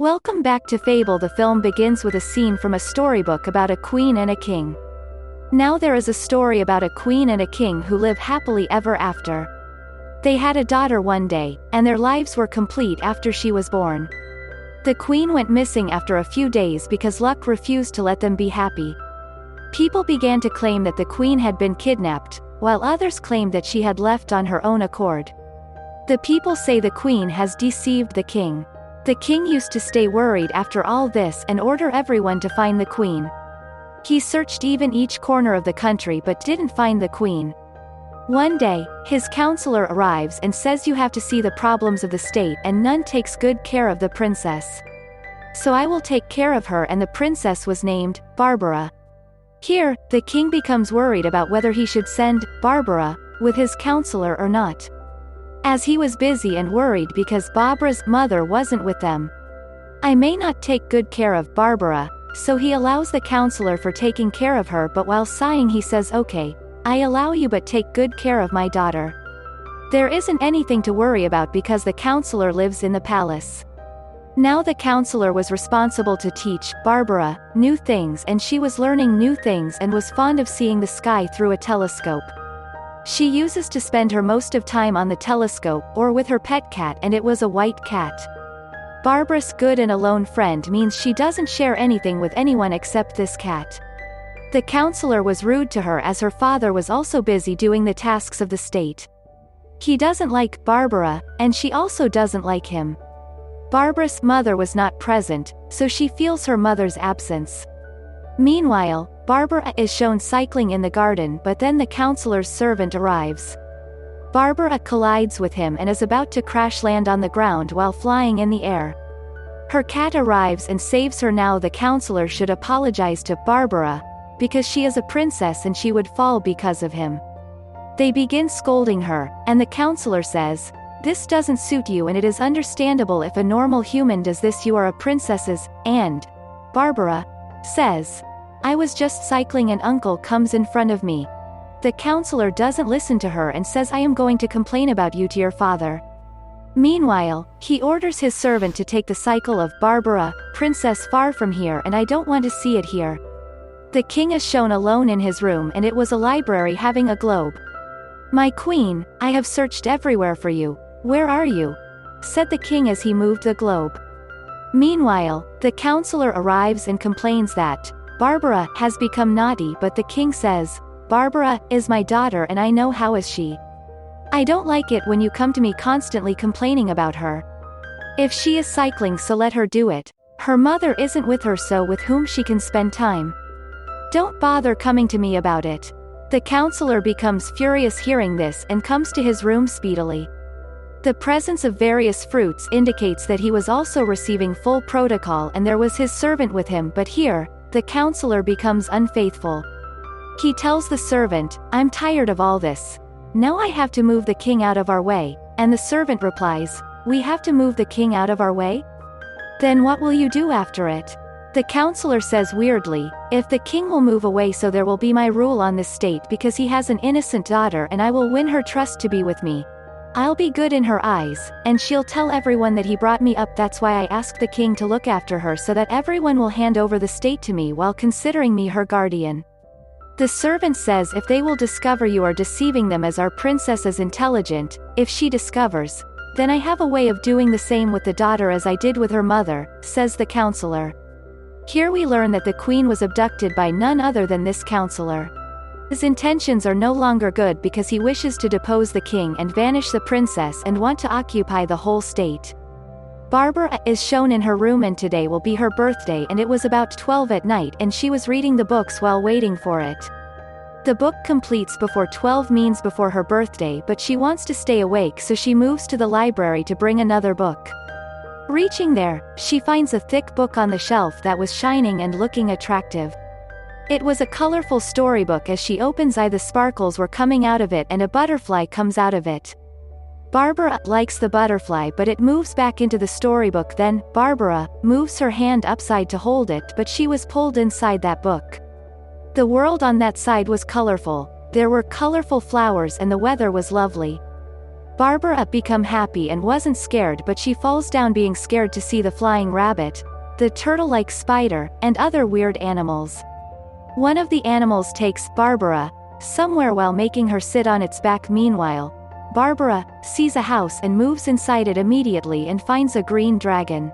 Welcome back to Fable. The film begins with a scene from a storybook about a queen and a king. Now there is a story about a queen and a king who live happily ever after. They had a daughter one day, and their lives were complete after she was born. The queen went missing after a few days because luck refused to let them be happy. People began to claim that the queen had been kidnapped, while others claimed that she had left on her own accord. The people say the queen has deceived the king. The king used to stay worried after all this and order everyone to find the queen. He searched even each corner of the country but didn't find the queen. One day, his counselor arrives and says you have to see the problems of the state and none takes good care of the princess. So I will take care of her, and the princess was named Barbara. Here, the king becomes worried about whether he should send Barbara with his counselor or not, as he was busy and worried because Barbara's mother wasn't with them. I may not take good care of Barbara, so he allows the counselor for taking care of her, but while sighing he says, "Okay, I allow you, but take good care of my daughter." There isn't anything to worry about because the counselor lives in the palace. Now the counselor was responsible to teach Barbara new things, and she was learning new things and was fond of seeing the sky through a telescope. She uses to spend her most of time on the telescope or with her pet cat, and it was a white cat. Barbara's good and alone friend means she doesn't share anything with anyone except this cat. The counselor was rude to her as her father was also busy doing the tasks of the state. He doesn't like Barbara, and she also doesn't like him. Barbara's mother was not present, so she feels her mother's absence. Meanwhile, Barbara is shown cycling in the garden, but then the counselor's servant arrives. Barbara collides with him and is about to crash land on the ground while flying in the air. Her cat arrives and saves her. Now the counselor should apologize to Barbara, because she is a princess and she would fall because of him. They begin scolding her, and the counselor says, "This doesn't suit you, and it is understandable if a normal human does this. You are a princess." And Barbara says, "I was just cycling and uncle comes in front of me." The counselor doesn't listen to her and says, "I am going to complain about you to your father." Meanwhile, he orders his servant to take the cycle of Barbara, "Princess, far from here, and I don't want to see it here." The king is shown alone in his room, and it was a library having a globe. "My queen, I have searched everywhere for you. Where are you?" said the king as he moved the globe. Meanwhile, the counselor arrives and complains that Barbara has become naughty, but the king says, "Barbara is my daughter and I know how is she. I don't like it when you come to me constantly complaining about her. If she is cycling, so let her do it. Her mother isn't with her, so with whom she can spend time. Don't bother coming to me about it." The counselor becomes furious hearing this and comes to his room speedily. The presence of various fruits indicates that he was also receiving full protocol, and there was his servant with him, but here, the counselor becomes unfaithful. He tells the servant, "I'm tired of all this. Now I have to move the king out of our way," and the servant replies, "We have to move the king out of our way? Then what will you do after it?" The counselor says weirdly, "If the king will move away, so there will be my rule on this state, because he has an innocent daughter and I will win her trust to be with me. I'll be good in her eyes, and she'll tell everyone that he brought me up. That's why I asked the king to look after her, so that everyone will hand over the state to me while considering me her guardian." The servant says, "If they will discover you are deceiving them, as our princess is intelligent, if she discovers, then I have a way of doing the same with the daughter as I did with her mother," says the counselor. Here we learn that the queen was abducted by none other than this counselor. His intentions are no longer good because he wishes to depose the king and vanish the princess and want to occupy the whole state. Barbara is shown in her room, and today will be her birthday, and it was about 12 at night, and she was reading the books while waiting for it. The book completes before 12 means before her birthday, but she wants to stay awake, so she moves to the library to bring another book. Reaching there, she finds a thick book on the shelf that was shining and looking attractive. It was a colorful storybook. As she opens the sparkles were coming out of it and a butterfly comes out of it. Barbara likes the butterfly, but it moves back into the storybook. Then, Barbara moves her hand upside to hold it, but she was pulled inside that book. The world on that side was colorful. There were colorful flowers and the weather was lovely. Barbara become happy and wasn't scared, but she falls down being scared to see the flying rabbit, the turtle-like spider, and other weird animals. One of the animals takes Barbara somewhere while making her sit on its back. Meanwhile, Barbara sees a house and moves inside it immediately and finds a green dragon.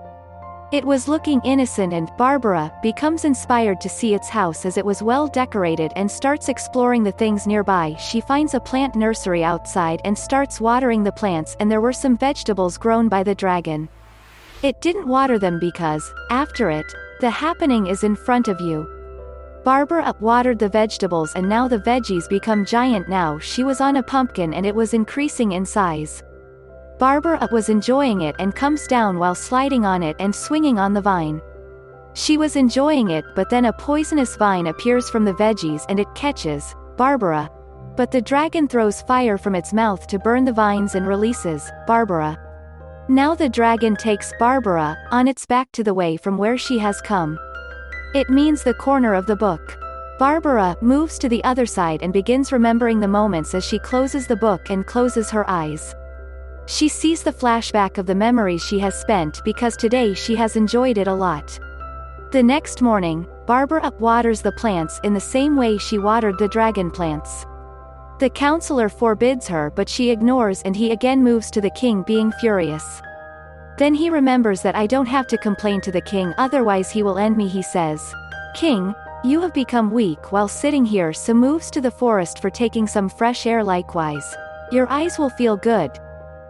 It was looking innocent, and Barbara becomes inspired to see its house as it was well decorated and starts exploring the things nearby. She finds a plant nursery outside and starts watering the plants, and there were some vegetables grown by the dragon. It didn't water them because, after it, the happening is in front of you. Barbara watered the vegetables and now the veggies become giant. Now she was on a pumpkin and it was increasing in size. Barbara was enjoying it and comes down while sliding on it and swinging on the vine. She was enjoying it, but then a poisonous vine appears from the veggies and it catches Barbara. But the dragon throws fire from its mouth to burn the vines and releases Barbara. Now the dragon takes Barbara on its back to the way from where she has come. It means the corner of the book. Barbara moves to the other side and begins remembering the moments as she closes the book and closes her eyes. She sees the flashback of the memories she has spent because today she has enjoyed it a lot. The next morning, Barbara waters the plants in the same way she watered the dragon plants. The counselor forbids her, but she ignores, and he again moves to the king being furious. Then he remembers that I don't have to complain to the king, otherwise he will end me. He says, "King, you have become weak while sitting here, so moves to the forest for taking some fresh air. Likewise, your eyes will feel good."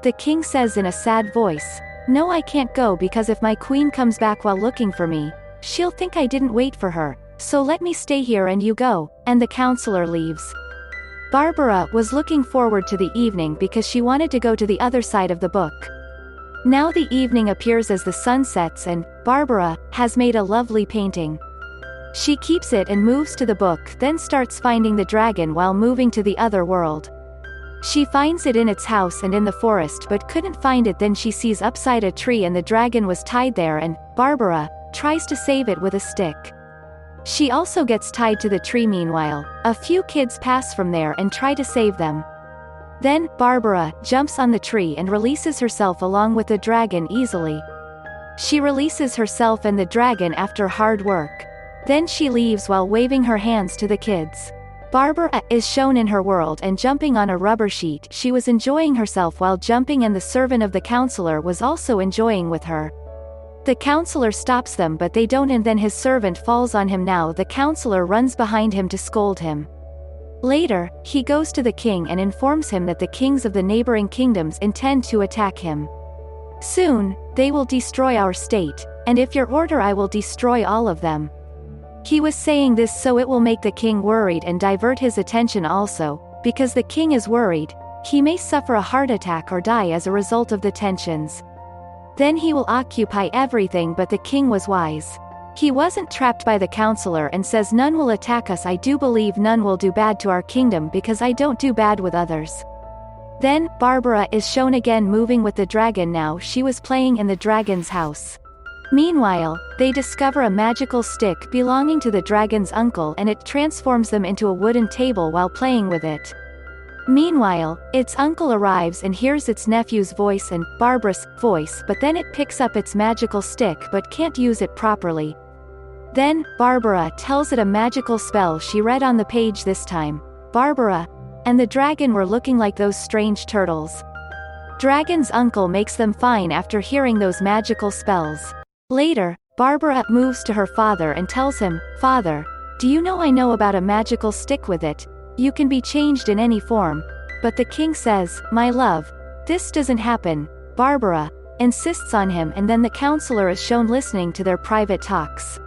The king says in a sad voice, "No, I can't go because if my queen comes back while looking for me, she'll think I didn't wait for her, so let me stay here and you go," and the counselor leaves. Barbara was looking forward to the evening because she wanted to go to the other side of the book. Now the evening appears as the sun sets and Barbara has made a lovely painting. She keeps it and moves to the book, then starts finding the dragon while moving to the other world. She finds it in its house and in the forest but couldn't find it. Then she sees upside a tree and the dragon was tied there, and Barbara tries to save it with a stick. She also gets tied to the tree. Meanwhile, a few kids pass from there and try to save them. Then, Barbara jumps on the tree and releases herself along with the dragon easily. She releases herself and the dragon after hard work. Then she leaves while waving her hands to the kids. Barbara is shown in her world and jumping on a rubber sheet. She was enjoying herself while jumping, and the servant of the counselor was also enjoying with her. The counselor stops them but they don't, and then his servant falls on him. Now the counselor runs behind him to scold him. Later, he goes to the king and informs him that the kings of the neighboring kingdoms intend to attack him. Soon, they will destroy our state, and if your order I will destroy all of them. He was saying this so it will make the king worried and divert his attention also, because the king is worried, he may suffer a heart attack or die as a result of the tensions. Then he will occupy everything, but the king was wise. He wasn't trapped by the counselor and says none will attack us. I do believe none will do bad to our kingdom because I don't do bad with others. Then, Barbara is shown again moving with the dragon. Now she was playing in the dragon's house. Meanwhile, they discover a magical stick belonging to the dragon's uncle and it transforms them into a wooden table while playing with it. Meanwhile, its uncle arrives and hears its nephew's voice and Barbara's voice, but then it picks up its magical stick but can't use it properly. Then, Barbara tells it a magical spell she read on the page. This time, Barbara and the dragon were looking like those strange turtles. Dragon's uncle makes them fine after hearing those magical spells. Later, Barbara moves to her father and tells him, "Father, do you know I know about a magical stick with it? You can be changed in any form." But the king says, "My love, this doesn't happen." Barbara insists on him, and then the counselor is shown listening to their private talks.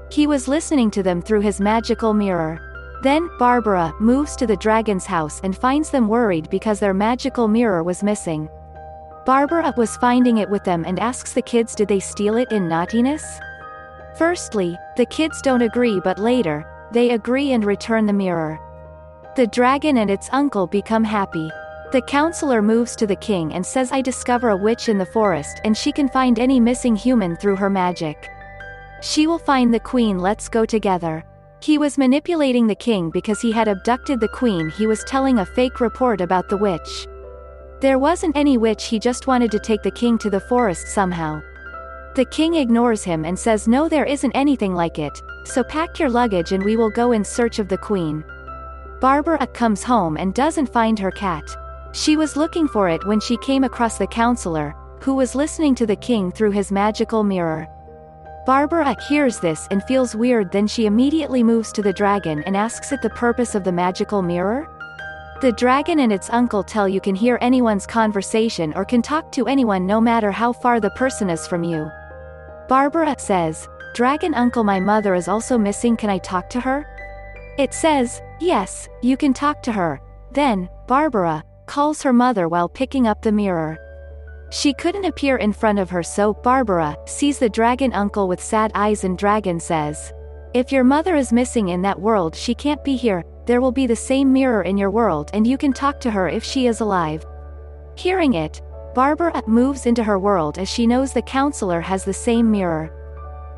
He was listening to them through his magical mirror. Then, Barbara moves to the dragon's house and finds them worried because their magical mirror was missing. Barbara was finding it with them and asks the kids did they steal it in naughtiness? Firstly, the kids don't agree, but later, they agree and return the mirror. The dragon and its uncle become happy. The counselor moves to the king and says I discover a witch in the forest and she can find any missing human through her magic. She will find the queen, let's go together. He was manipulating the king because he had abducted the queen. He was telling a fake report about the witch. There wasn't any witch, he just wanted to take the king to the forest somehow. The king ignores him and says no, there isn't anything like it, so pack your luggage and we will go in search of the queen. Barbara comes home and doesn't find her cat. She was looking for it when she came across the counselor, who was listening to the king through his magical mirror. Barbara hears this and feels weird, then she immediately moves to the dragon and asks it the purpose of the magical mirror. The dragon and its uncle tell you can hear anyone's conversation or can talk to anyone no matter how far the person is from you. Barbara says, "Dragon uncle, my mother is also missing, can I talk to her?" It says, "Yes, you can talk to her." Then, Barbara calls her mother while picking up the mirror. She couldn't appear in front of her, so Barbara sees the dragon uncle with sad eyes and dragon says, "If your mother is missing in that world, she can't be here. There will be the same mirror in your world and you can talk to her if she is alive." Hearing it, Barbara moves into her world as she knows the counselor has the same mirror.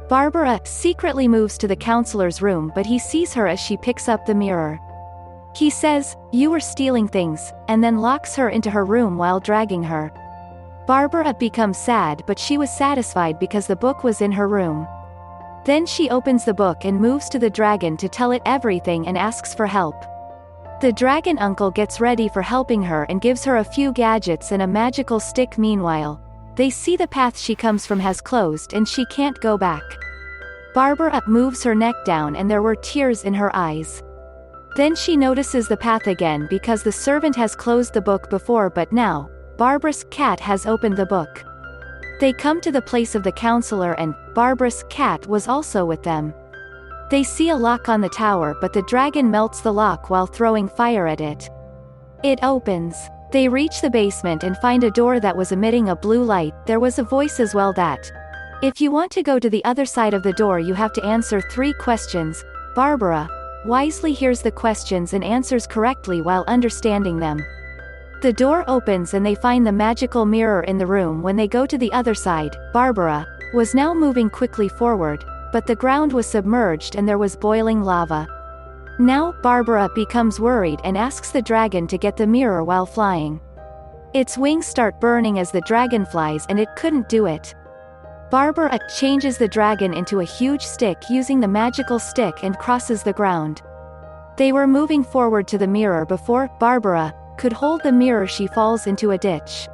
Barbara secretly moves to the counselor's room, but he sees her as she picks up the mirror. He says, "You were stealing things," and then locks her into her room while dragging her. Barbara becomes sad, but she was satisfied because the book was in her room. Then she opens the book and moves to the dragon to tell it everything and asks for help. The dragon uncle gets ready for helping her and gives her a few gadgets and a magical stick. Meanwhile, they see the path she comes from has closed and she can't go back. Barbara moves her neck down and there were tears in her eyes. Then she notices the path again because the servant has closed the book before, but now, Barbara's cat has opened the book. They come to the place of the counselor and Barbara's cat was also with them. They see a lock on the tower, but the dragon melts the lock while throwing fire at it. It opens. They reach the basement and find a door that was emitting a blue light. There was a voice as well that, "If you want to go to the other side of the door, you have to answer 3 questions." Barbara wisely hears the questions and answers correctly while understanding them. The door opens and they find the magical mirror in the room. When they go to the other side, Barbara was now moving quickly forward, but the ground was submerged and there was boiling lava. Now, Barbara becomes worried and asks the dragon to get the mirror while flying. Its wings start burning as the dragon flies and it couldn't do it. Barbara changes the dragon into a huge stick using the magical stick and crosses the ground. They were moving forward to the mirror before Barbara could hold the mirror. She falls into a ditch.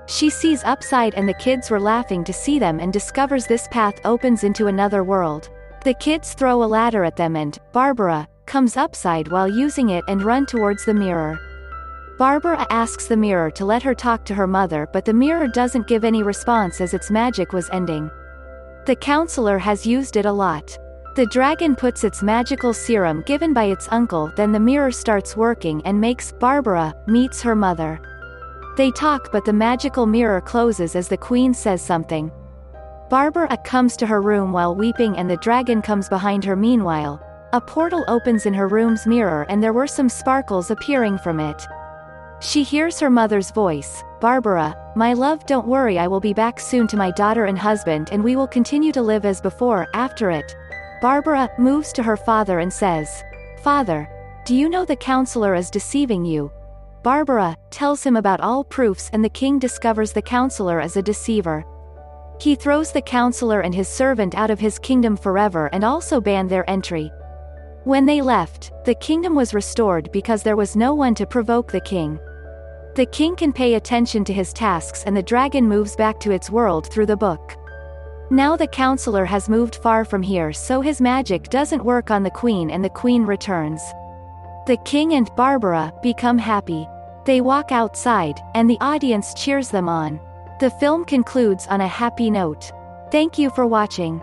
She sees upside and the kids were laughing to see them and discovers this path opens into another world. The kids throw a ladder at them and Barbara comes upside while using it and run towards the mirror. Barbara asks the mirror to let her talk to her mother, but the mirror doesn't give any response as its magic was ending. The counselor has used it a lot. The dragon puts its magical serum given by its uncle, then the mirror starts working and makes Barbara meets her mother. They talk, but the magical mirror closes as the queen says something. Barbara comes to her room while weeping and the dragon comes behind her. Meanwhile, a portal opens in her room's mirror and there were some sparkles appearing from it. She hears her mother's voice, "Barbara, my love, don't worry, I will be back soon to my daughter and husband and we will continue to live as before." After it, Barbara moves to her father and says, "Father, do you know the counselor is deceiving you?" Barbara tells him about all proofs and the king discovers the counselor as a deceiver. He throws the counselor and his servant out of his kingdom forever and also banned their entry. When they left, the kingdom was restored because there was no one to provoke the king. The king can pay attention to his tasks and the dragon moves back to its world through the book. Now the counselor has moved far from here, so his magic doesn't work on the queen and the queen returns. The king and Barbara become happy. They walk outside, and the audience cheers them on. The film concludes on a happy note. Thank you for watching.